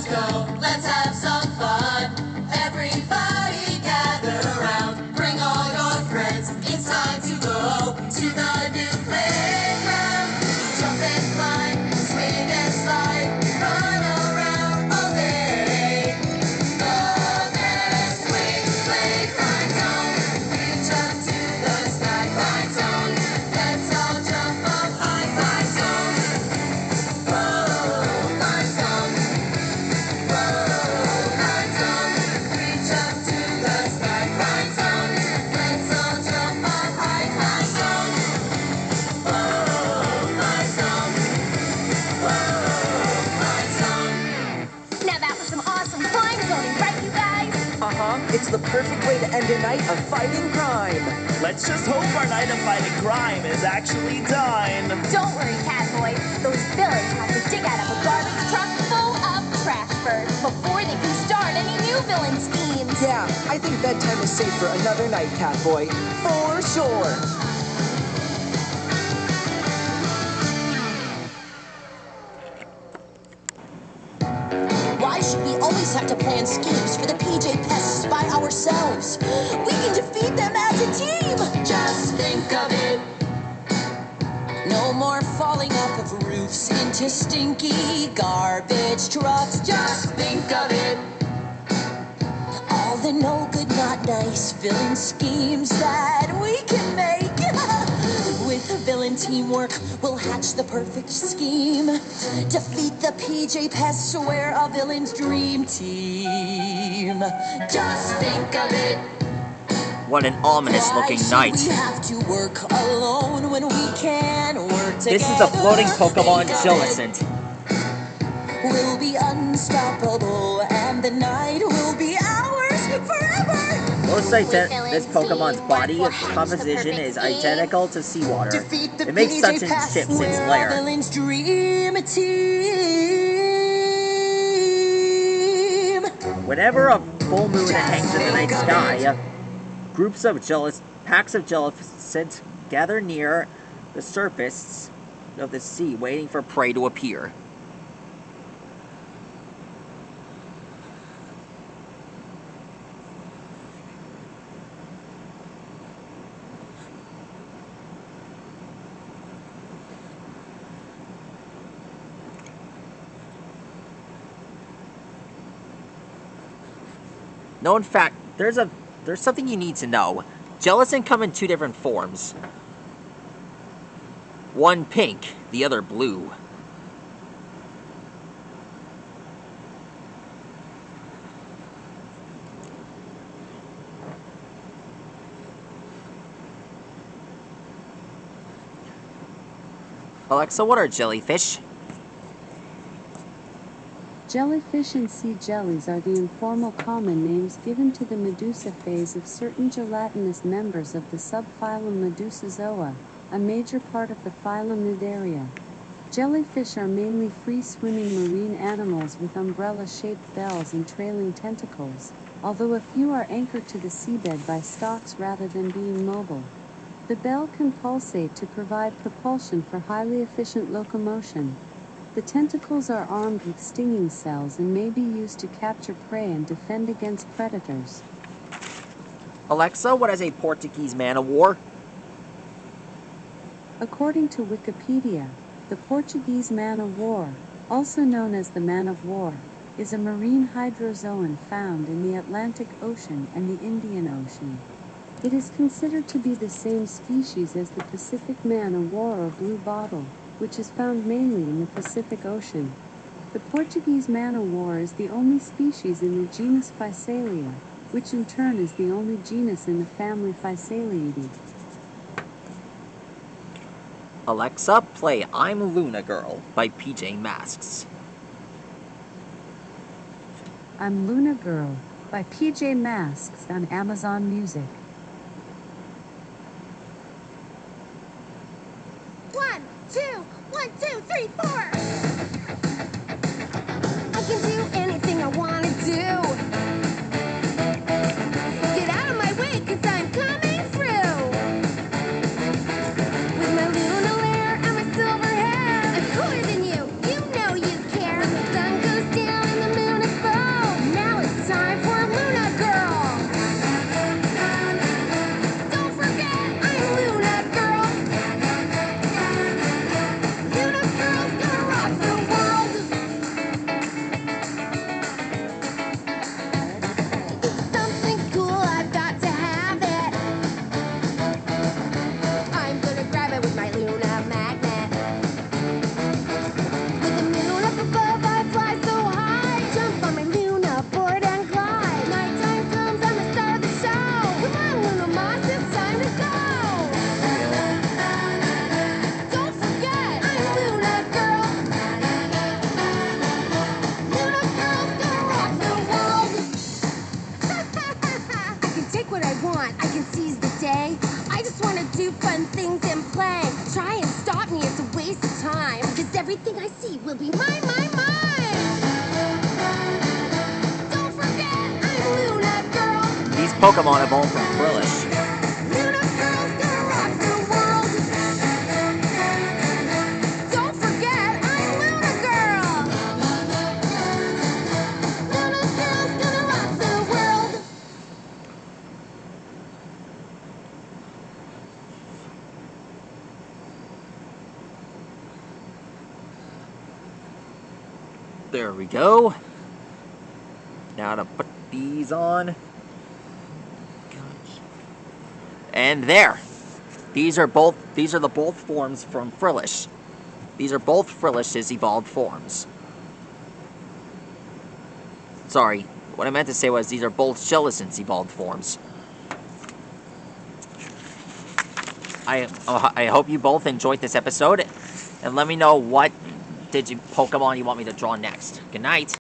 go. Let's have some fun. Everybody gather around. Bring all your friends. It's time to go to the new playground. Jump and climb, swing and slide, run around all day. The best swing, play, climb zone. Reach up to the sky, climb zone. Let's all jump up high, climb zone. Whoa, climb zone. Whoa, climb zone. Reach up to the sky, climb zone. Let's all jump up high, climb zone. Whoa, climb zone. Whoa, climb zone. Now that was some awesome climb zoning, right, you guys? It's the perfect way to end a night of fighting crime. Let's just hope our night of fighting crime is actually done. Don't worry, Catboy. Those villains have to dig out of a garbage truck full of trash birds before they can start any new villain schemes. Yeah, I think bedtime is safe for another night, Catboy. For sure. Why should we always have to plan schemes for the PJ pests by ourselves? We can defeat them as a team! Just think of it. No more falling off of roofs into stinky garbage trucks. Just think of it. All the no good, not nice villain schemes that we can make. With villain teamwork, we'll hatch the perfect scheme. Defeat the PJ pests, we're a villain's dream team. Just think of it. What an ominous looking Why night. should we have to work alone when we can work together? This is a floating Pokemon Think of it. jellecent. We'll be unstoppable, and the night will be ours forever. This Pokemon's body composition is identical to seawater. Defeat the It makes PJ sense in pests, Chip's we're a lair. villain's dream team. Whenever a full moon hangs in the night sky, packs of jellicent gather near the surface of the sea, waiting for prey to appear. No, in fact, there's something you need to know. Jellicent come in two different forms. One pink, the other blue. Alexa, what are jellyfish? Jellyfish and sea jellies are the informal common names given to the medusa phase of certain gelatinous members of the subphylum Medusazoa, a major part of the phylum Cnidaria. Jellyfish are mainly free-swimming marine animals with umbrella-shaped bells and trailing tentacles, although a few are anchored to the seabed by stalks rather than being mobile. The bell can pulsate to provide propulsion for highly efficient locomotion. The tentacles are armed with stinging cells and may be used to capture prey and defend against predators. Alexa, what is a Portuguese man-of-war? According to Wikipedia, the Portuguese man-of-war, also known as the man-of-war, is a marine hydrozoan found in the Atlantic Ocean and the Indian Ocean. It is considered to be the same species as the Pacific man-of-war or blue bottle, which is found mainly in the Pacific Ocean. The Portuguese man-of-war is the only species in the genus Physalia, which in turn is the only genus in the family Physaliidae. Alexa, play I'm Luna Girl by PJ Masks. I'm Luna Girl by PJ Masks on Amazon Music. 1, 2, 1, 2, 3, 4. I can do anything I want to do. Get out of my way, 'cause I'm coming through. With my Luna lair and my silver hair, I'm cooler than you. You know you care. The sun goes down and the moon is I see will be mine. Don't forget, I'm Luna Girl. These Pokemon evolved from Frillish. Luna Girl's gonna rock the world. Don't forget, I'm Luna Girl. Luna Girl's gonna rock the world. There we go. Now to put these on. And there. These are the both forms from Frillish. These are both Frillish's evolved forms. Sorry, what I meant to say was these are both jellecent's evolved forms. I hope you both enjoyed this episode, and let me know what Pokemon you want me to draw next. Good night.